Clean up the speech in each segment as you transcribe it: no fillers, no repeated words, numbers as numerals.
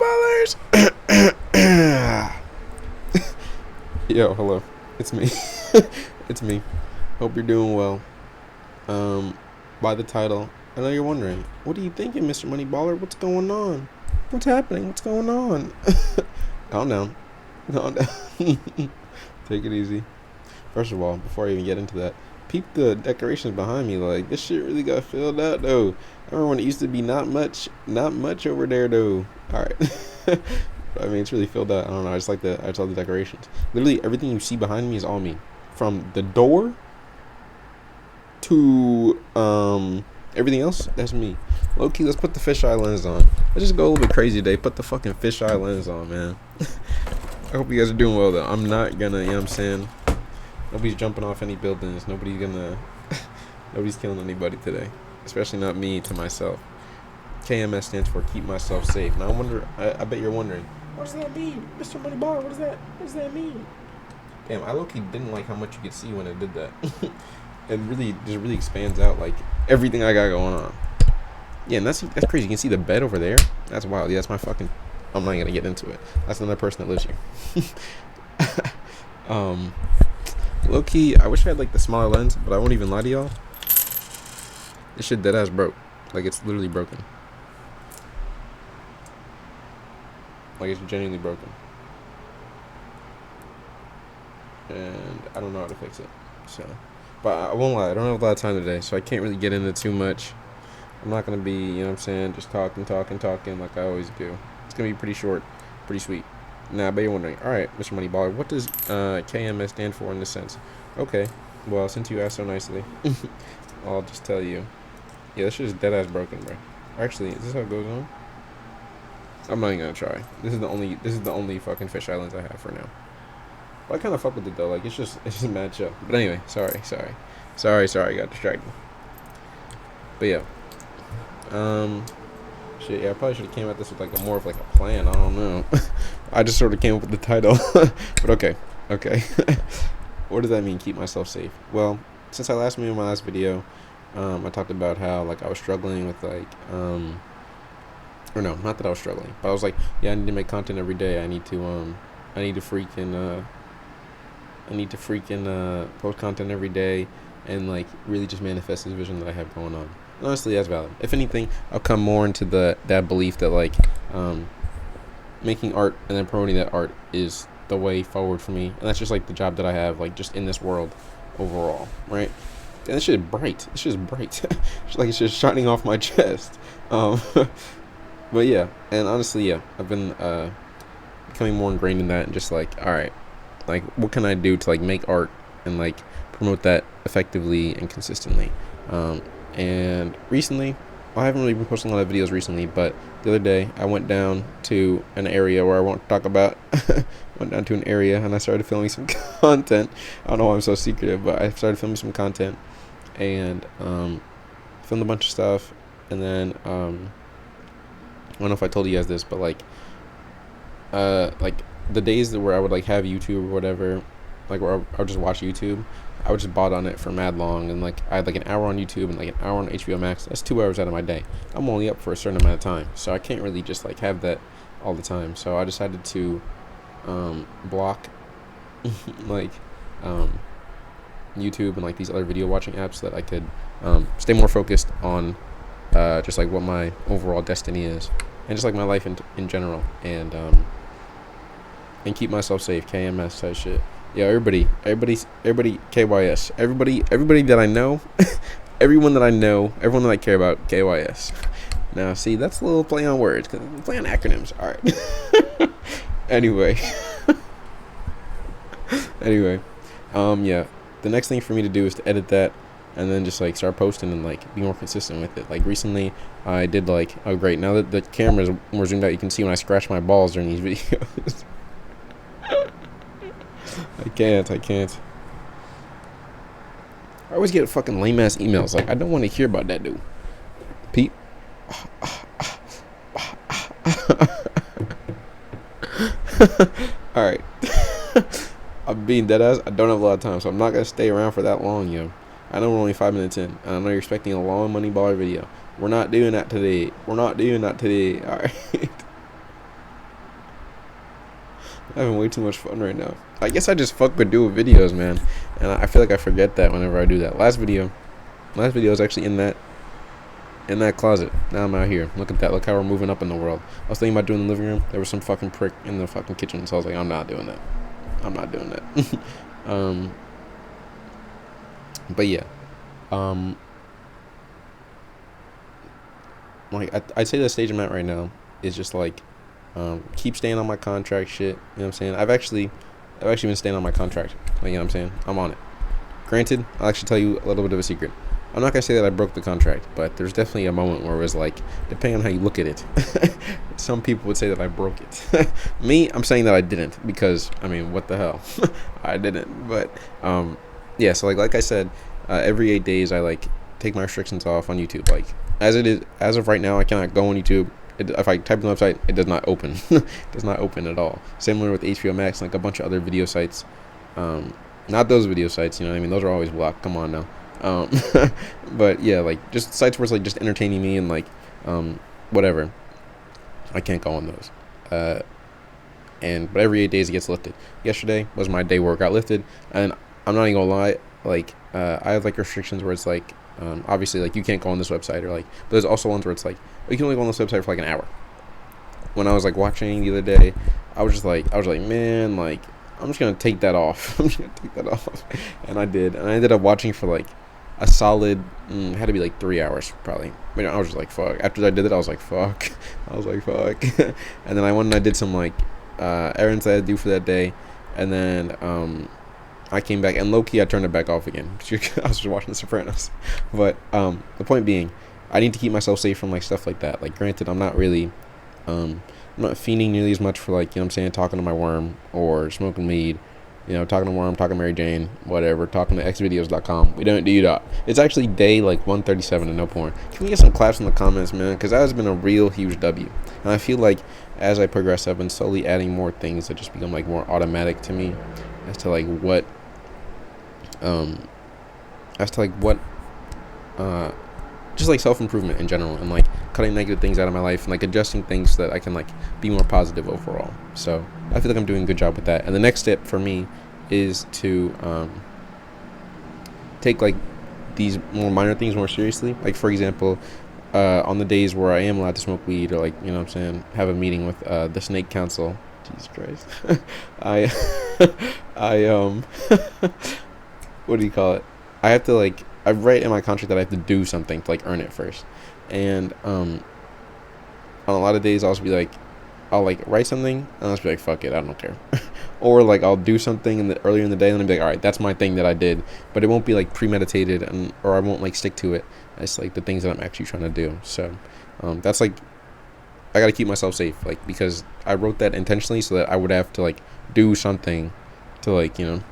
Ballers! Yo, hello. It's me. It's me. Hope you're doing well. By the title, I know you're wondering, what are you thinking, Mr. Money Baller? What's going on? What's happening? What's going on? Calm down. Calm down. Take it easy. First of all, before I even get into that, peep the decorations behind me. Like, this shit really got filled out, though. I remember when it used to be not much over there, though. All right. I mean, it's really filled out. I don't know. I just love the decorations. Literally, everything you see behind me is all me. From the door to everything else, that's me. Low key, let's put the fisheye lens on. Let's just go a little bit crazy today. Put the fucking fisheye lens on, man. I hope you guys are doing well, though. I'm not gonna, you know what I'm saying? Nobody's jumping off any buildings. Nobody's killing anybody today. Especially not me to myself. KMS stands for Keep Myself Safe. Now I bet you're wondering, what does that mean? Mr. Money Bar, what does that mean? Damn, I low-key didn't like how much you could see when I did that. It really expands out like everything I got going on. Yeah, and that's crazy. You can see the bed over there. That's wild. Yeah, that's my fucking, I'm not gonna get into it. That's another person that lives here. Low key, I wish I had like the smaller lens, but I won't even lie to y'all. This shit dead ass broke. Like, it's literally broken. Like, it's genuinely broken. And I don't know how to fix it. So, but I won't lie, I don't have a lot of time today, so I can't really get into too much. I'm not gonna be, you know what I'm saying, just talking like I always do. It's gonna be pretty short, pretty sweet. Now, I bet you're wondering, all right, Mr. Money Baller, what does KMS stand for in this sense? Okay, well, since you asked so nicely, I'll just tell you. Yeah, this shit is dead ass broken, bro. Actually, is this how it goes on? I'm not even gonna try. This is the only fucking fisheye lens I have for now. But I kind of fuck with it though. Like, it's just mad chill. But anyway, sorry, I got distracted. But yeah, shit, yeah, I probably should have came at this with like more of like a plan. I don't know. I just sort of came up with the title. But okay. What does that mean? Keep myself safe. Well, since I last made my last video, I talked about how like I was struggling with like or no, not that I was struggling, but I was like, yeah, I need to make content every day. I need to freaking post content every day and like really just manifest this vision that I have going on. And honestly, that's valid. If anything, I'll come more into that belief that like making art and then promoting that art is the way forward for me, and that's just like the job that I have, like just in this world overall, right? And this shit is bright. It's like it's just shining off my chest. But yeah, and honestly, yeah, I've been becoming more ingrained in that, and just like, all right, like what can I do to like make art and like promote that effectively and consistently. And recently, I haven't really been posting a lot of videos recently, but the other day I went down to an area where I won't talk about. Went down to an area and I started filming some content. I don't know why I'm so secretive, but I started filming some content and filmed a bunch of stuff. And then I don't know if I told you guys this, but like the days where I would like have YouTube or whatever, like where I would just watch YouTube, I would just bot on it for mad long, and like I had like an hour on YouTube and like an hour on HBO Max. That's 2 hours out of my day. I'm only up for a certain amount of time, so I can't really just like have that all the time. So I decided to block like YouTube and like these other video watching apps so that I could stay more focused on just like what my overall destiny is and just like my life in general, and keep myself safe. KMS type shit. Yeah, everybody KYS. Everybody that I know, everyone that I care about, KYS. Now, see, that's a little play on words, because I'm playing acronyms. All right. Anyway, yeah. The next thing for me to do is to edit that, and then just like start posting and like be more consistent with it. Like recently, I did like, oh great, now that the camera's more zoomed out, you can see when I scratch my balls during these videos. I can't. I always get fucking lame ass emails. Like, I don't want to hear about that dude. Pete. Alright. I'm being dead ass. I don't have a lot of time, so I'm not gonna stay around for that long, yo. I know we're only 5 minutes in, and I know you're expecting a long Money Baller video. We're not doing that today. Alright. I'm having way too much fun right now. I guess I just fuck with doing videos, man, and I feel like I forget that whenever I do that. Last video was actually in that closet. Now I'm out here. Look at that. Look how we're moving up in the world. I was thinking about doing the living room. There was some fucking prick in the fucking kitchen, so I was like, I'm not doing that. I'm not doing that. But yeah, like I'd say the stage I'm at right now is just like, keep staying on my contract shit. You know what I'm saying? I've actually been staying on my contract. Like, you know what I'm saying? I'm on it. Granted, I'll actually tell you a little bit of a secret. I'm not gonna say that I broke the contract, but there's definitely a moment where it was like, depending on how you look at it, some people would say that I broke it. Me, I'm saying that I didn't, because I mean, what the hell, I didn't. But yeah. So like I said, every 8 days I like take my restrictions off on YouTube. Like as of right now, I cannot go on YouTube. If I type in the website, it does not open. It does not open at all. Similar with HBO Max, like a bunch of other video sites. Not those video sites, you know what I mean? Those are always blocked. Come on now. But yeah, like just sites where it's like just entertaining me and like whatever. I can't go on those. But every 8 days it gets lifted. Yesterday was my day where it got lifted, and I'm not even gonna lie. Like I have like restrictions where it's like obviously like you can't go on this website, or like but there's also ones where it's like you can only go on this website for like an hour. When I was like watching the other day, I was like man, like I'm just gonna take that off. I'm just gonna take that off, and I did, and I ended up watching for like a solid had to be like 3 hours probably. But I was just like fuck. After I did it, I was like fuck. And then I went and I did some like errands I had to do for that day, and then I came back, and low-key I turned it back off again. I was just watching The Sopranos. But the point being, I need to keep myself safe from like stuff like that. Like granted, I'm not really I'm not fiending nearly as much for like, you know what I'm saying, talking to my worm or smoking weed, you know, talking to worm, talking to Mary Jane, whatever, talking to xvideos.com. We don't do that. It's actually day like 137 and no porn. Can we get some claps in the comments, man? Because that has been a real huge W. And I feel like as I progress, I've been slowly adding more things that just become like more automatic to me as to like what just like self-improvement in general, and like cutting negative things out of my life and like adjusting things so that I can like be more positive overall. So I feel like I'm doing a good job with that. And the next step for me is to take like these more minor things more seriously. Like for example, on the days where I am allowed to smoke weed, or like, you know what I'm saying, have a meeting with the Snake Council. Jesus Christ. I what do you call it? I have to like, I write in my contract that I have to do something to like earn it first. And on a lot of days I'll just be like, I'll like write something and I'll just be like, fuck it, I don't care. Or like I'll do something earlier in the day and then I'll be like, all right, that's my thing that I did, but it won't be like premeditated, or I won't like stick to it. It's like the things that I'm actually trying to do. So that's like, I gotta keep myself safe, like, because I wrote that intentionally so that I would have to like do something to like, you know,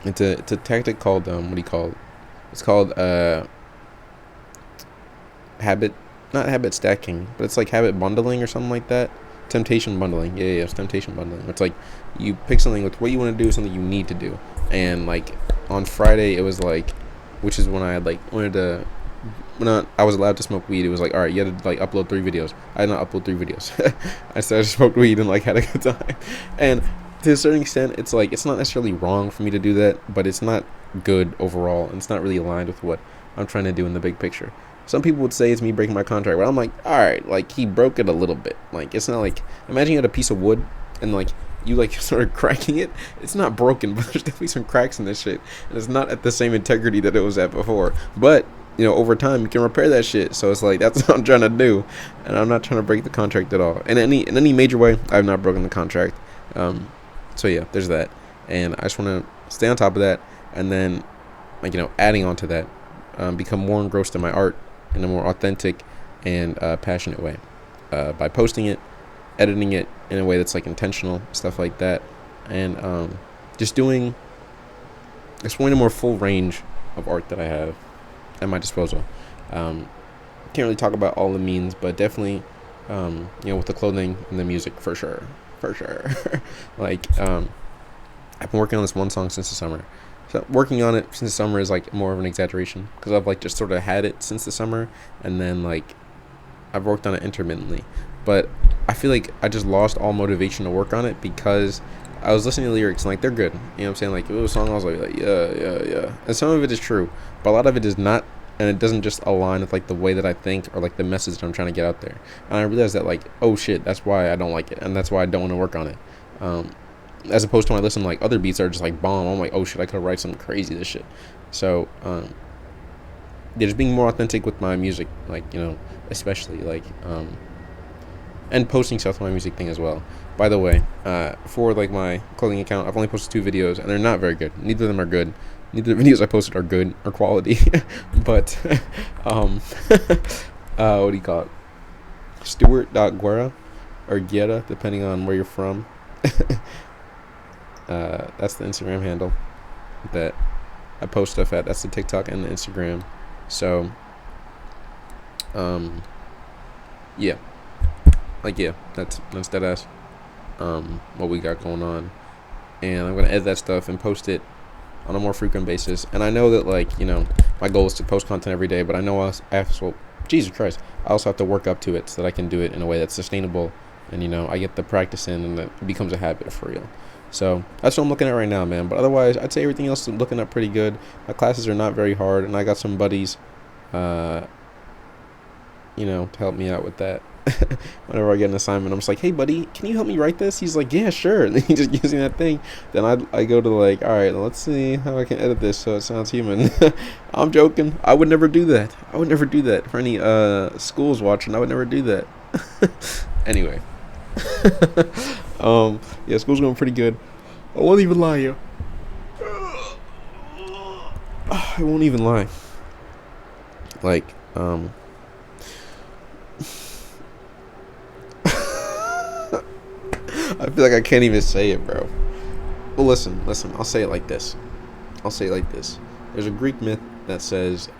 it's a tactic called what do you call it? It's called not habit stacking, but it's like habit bundling or something like that. Temptation bundling. Yeah, it's temptation bundling. It's like you pick something with what you want to do, something you need to do. And like on Friday, it was like, which is when I had like wanted to, when I was allowed to smoke weed, it was like, all right, you had to like upload 3 videos. I did not upload 3 videos. I said I smoked weed and like had a good time. And to a certain extent, it's like, it's not necessarily wrong for me to do that, but it's not good overall, and it's not really aligned with what I'm trying to do in the big picture. Some people would say it's me breaking my contract, but I'm like, all right, like he broke it a little bit. Like it's not like, imagine you had a piece of wood and like you like started cracking it. It's not broken, but there's definitely some cracks in this shit, and it's not at the same integrity that it was at before. But you know, over time you can repair that shit. So it's like, that's what I'm trying to do, and I'm not trying to break the contract at all. In any major way, I've not broken the contract. So yeah, there's that, and I just want to stay on top of that, and then like, you know, adding on to that, become more engrossed in my art in a more authentic and passionate way, by posting it, editing it in a way that's like intentional, stuff like that, and just exploring a more full range of art that I have at my disposal. Can't really talk about all the means, but definitely, you know, with the clothing and the music, for sure. Like I've been working on this one song since the summer. So working on it since the summer is like more of an exaggeration, because I've like just sort of had it since the summer, and then like I've worked on it intermittently. But I feel like I just lost all motivation to work on it because I was listening to lyrics and like they're good. You know what I'm saying? Like if it was a song, I was like yeah, yeah, yeah. And some of it is true, but a lot of it is not, and it doesn't just align with like the way that I think or like the message that I'm trying to get out there. And I realized that like, oh shit, that's why I don't like it, and that's why I don't want to work on it. As opposed to when I listen to like other beats that are just like bomb, I'm like, oh shit, I could write something crazy this shit. So yeah, just being more authentic with my music, like especially like and posting stuff on my music thing as well. By the way, for like my clothing account, I've only posted 2 videos, and they're not very good. Neither of them are good. Neither of the videos I posted are good or quality. But what do you call it? Stuart.guerra or Guerra, depending on where you're from. That's the Instagram handle that I post stuff at. That's the TikTok and the Instagram. So, yeah. Like, yeah, that's dead ass what we got going on. And I'm going to edit that stuff and post it on a more frequent basis. And I know that, like, my goal is to post content every day, but I know I have to, Jesus Christ, I also have to work up to it so that I can do it in a way that's sustainable. And, I get the practice in and it becomes a habit for real. So that's what I'm looking at right now, man. But otherwise, I'd say everything else is looking up pretty good. My classes are not very hard, and I got some buddies, to help me out with that. Whenever I get an assignment, I'm just like, hey buddy, can you help me write this? He's like, yeah, sure. And then he just gives me that thing. Then I go to like, all right, let's see how I can edit this so it sounds human. I'm joking. I would never do that. I would never do that. For any schools watching, I would never do that. Anyway. Yeah, school's going pretty good. I won't even lie you. I won't even lie. Like, I feel like I can't even say it, bro. Well, listen. I'll say it like this. There's a Greek myth that says,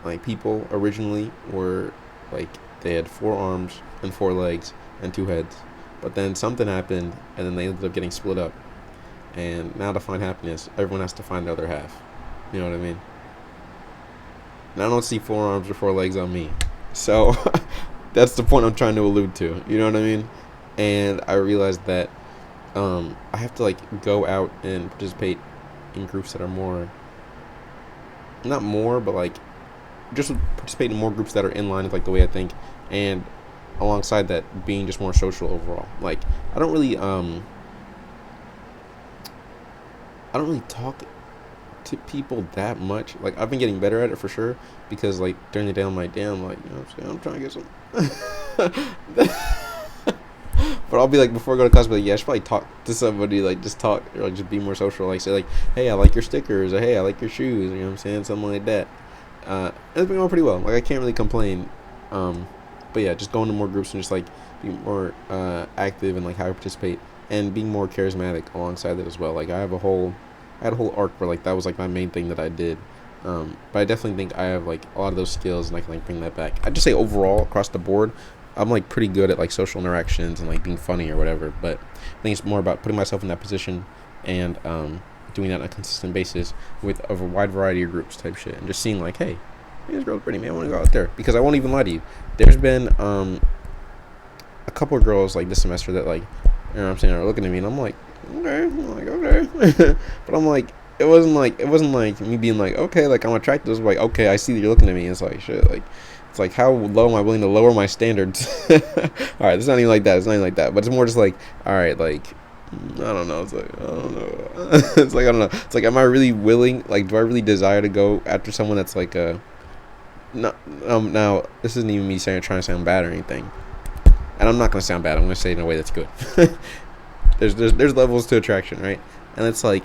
like, people originally were, like, they had 4 arms and 4 legs and 2 heads. But then something happened, and then they ended up getting split up. And now to find happiness, everyone has to find the other half. You know what I mean? And I don't see 4 arms or 4 legs on me. So... that's the point I'm trying to allude to. You know what I mean? And I realized that I have to like go out and participate in groups that are more, not more, but like just participate in more groups that are in line with like the way I think, and alongside that being just more social overall. Like I don't really talk to people that much. Like I've been getting better at it for sure, because like during the day I'm like, damn, like, you know what I'm saying, I'm trying to get some but I'll be like, before I go to class, I'll be like, yeah, I should probably talk to somebody, like just talk, or like just be more social, like say like, hey, I like your stickers, or hey, I like your shoes, you know what I'm saying, something like that. It's been going pretty well. Like I can't really complain. But yeah, just going to more groups and just like being more active and like how I participate, and being more charismatic alongside that as well. Like I had a whole arc where like that was like my main thing that I did. But I definitely think I have like a lot of those skills, and I can like bring that back. I'd just say overall across the board, I'm like pretty good at like social interactions and like being funny or whatever. But I think it's more about putting myself in that position and doing that on a consistent basis with a wide variety of groups type shit, and just seeing like, hey, this girl's pretty, man, I want to go out there. Because I won't even lie to you, there's been a couple of girls like this semester that like, you know what I'm saying, are looking at me, and I'm like, okay. But I'm like, it wasn't like me being like, okay, like I'm attracted. It was like, okay, I see that you're looking at me. It's like shit, like it's like, how low am I willing to lower my standards? All right, it's not even like that. But it's more just like, all right, like I don't know. It's like I don't know. It's like I don't know. It's like, am I really willing? Like, do I really desire to go after someone that's like a no? Now this isn't even me trying to sound bad or anything, and I'm not gonna sound bad. I'm gonna say it in a way that's good. There's levels to attraction, right? And it's like,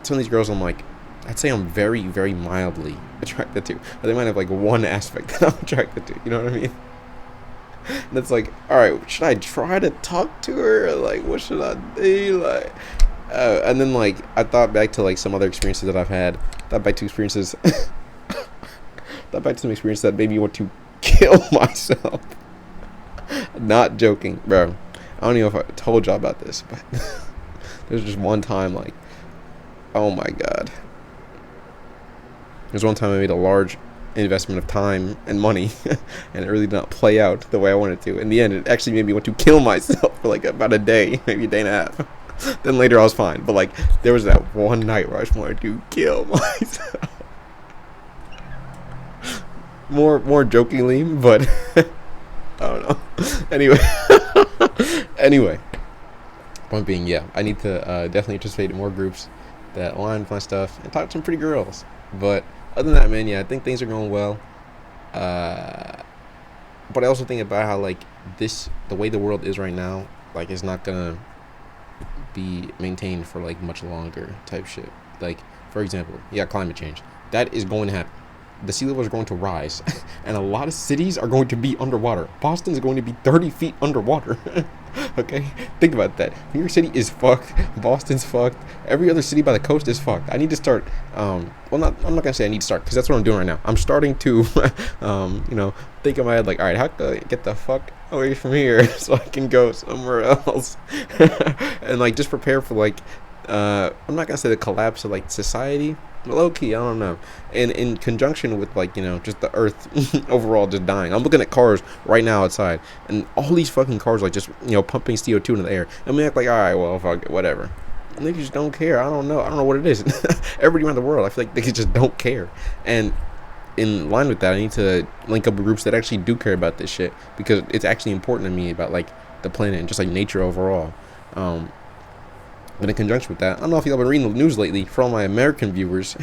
some of these girls, I'm like, I'd say I'm very, very mildly attracted to. But they might have like one aspect that I'm attracted to. You know what I mean? And it's like, all right, should I try to talk to her? Like, what should I do? Like, and then like I thought back to like some other experiences that I've had. Thought back to some experiences that made me want to kill myself. Not joking, bro. I don't even know if I told y'all about this, but there's just one time, like, oh my god. There's one time I made a large investment of time and money, and it really did not play out the way I wanted to. In the end, it actually made me want to kill myself for like about a day, maybe a day and a half. Then later I was fine, but like there was that one night where I just wanted to kill myself. More jokingly, but I don't know. Anyway, anyway, point being, yeah, I need to definitely participate in more groups that align with my stuff and talk to some pretty girls. But other than that, man, yeah, I think things are going well. But I also think about how like the way the world is right now, like it's not gonna be maintained for like much longer type shit. Like for example, yeah, climate change, that is going to happen. The sea levels are going to rise, and a lot of cities are going to be underwater. Boston is going to be 30 feet underwater. Okay, think about that. New York City is fucked. Boston's fucked. Every other city by the coast is fucked. I need to start. I'm not gonna say I need to start because that's what I'm doing right now. I'm starting to, think in my head like, all right, how can I get the fuck away from here so I can go somewhere else, and like just prepare for like, I'm not gonna say the collapse of like society. Low key, I don't know. And in conjunction with like, just the earth overall just dying. I'm looking at cars right now outside, and all these fucking cars like just, pumping CO2 into the air. And we act like, all right, well, fuck it, whatever. And they just don't care. I don't know what it is. Everybody around the world, I feel like they just don't care. And in line with that, I need to link up with groups that actually do care about this shit, because it's actually important to me about like the planet and just like nature overall. But in conjunction with that, I don't know if y'all been reading the news lately. For all my American viewers,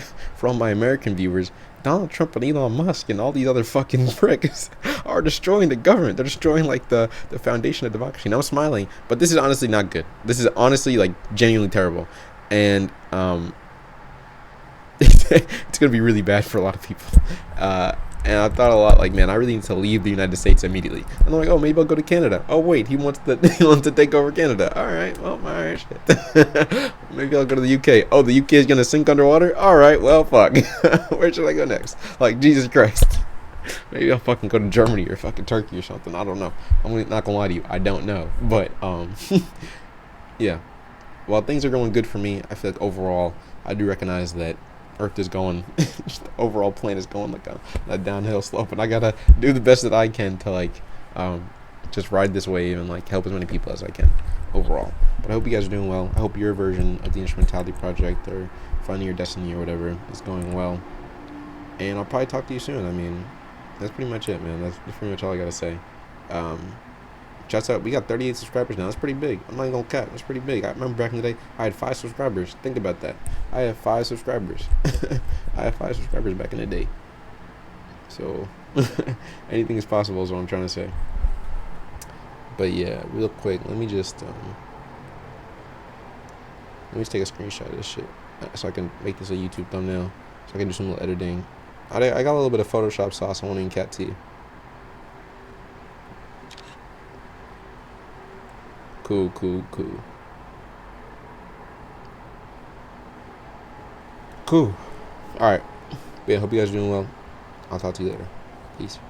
Donald Trump and Elon Musk and all these other fucking pricks are destroying the government. They're destroying like the foundation of democracy. And I'm smiling, but this is honestly not good. This is honestly like genuinely terrible, and it's gonna be really bad for a lot of people. And I thought a lot like, man, I really need to leave the United States immediately. And I'm like, oh, maybe I'll go to Canada. Oh wait, he wants to take over Canada. All right, shit. Maybe I'll go to the UK. Oh, the UK is gonna sink underwater. All right, well, fuck. Where should I go next? Like, Jesus Christ. Maybe I'll fucking go to Germany or fucking Turkey or something. I don't know. I'm not gonna lie to you. I don't know. But yeah. While things are going good for me, I feel like overall, I do recognize that Earth is going, just the overall planet is going like a downhill slope, and I gotta do the best that I can to like just ride this wave and like help as many people as I can overall. But I hope you guys are doing well. I hope your version of the Instrumentality Project or Finding Your Destiny or whatever is going well, and I'll probably talk to you soon. I mean, that's pretty much it, man. That's pretty much all I gotta say. Shouts out, we got 38 subscribers now. That's pretty big. I'm not even gonna cap. That's pretty big. I remember back in the day, I had 5 subscribers. Think about that. I have 5 subscribers. I have 5 subscribers back in the day. So, anything is possible is what I'm trying to say. But yeah, real quick, let me just take a screenshot of this shit so I can make this a YouTube thumbnail. So I can do some little editing. I got a little bit of Photoshop sauce. I won't even cat to you. Cool. Alright. Yeah, hope you guys are doing well. I'll talk to you later. Peace.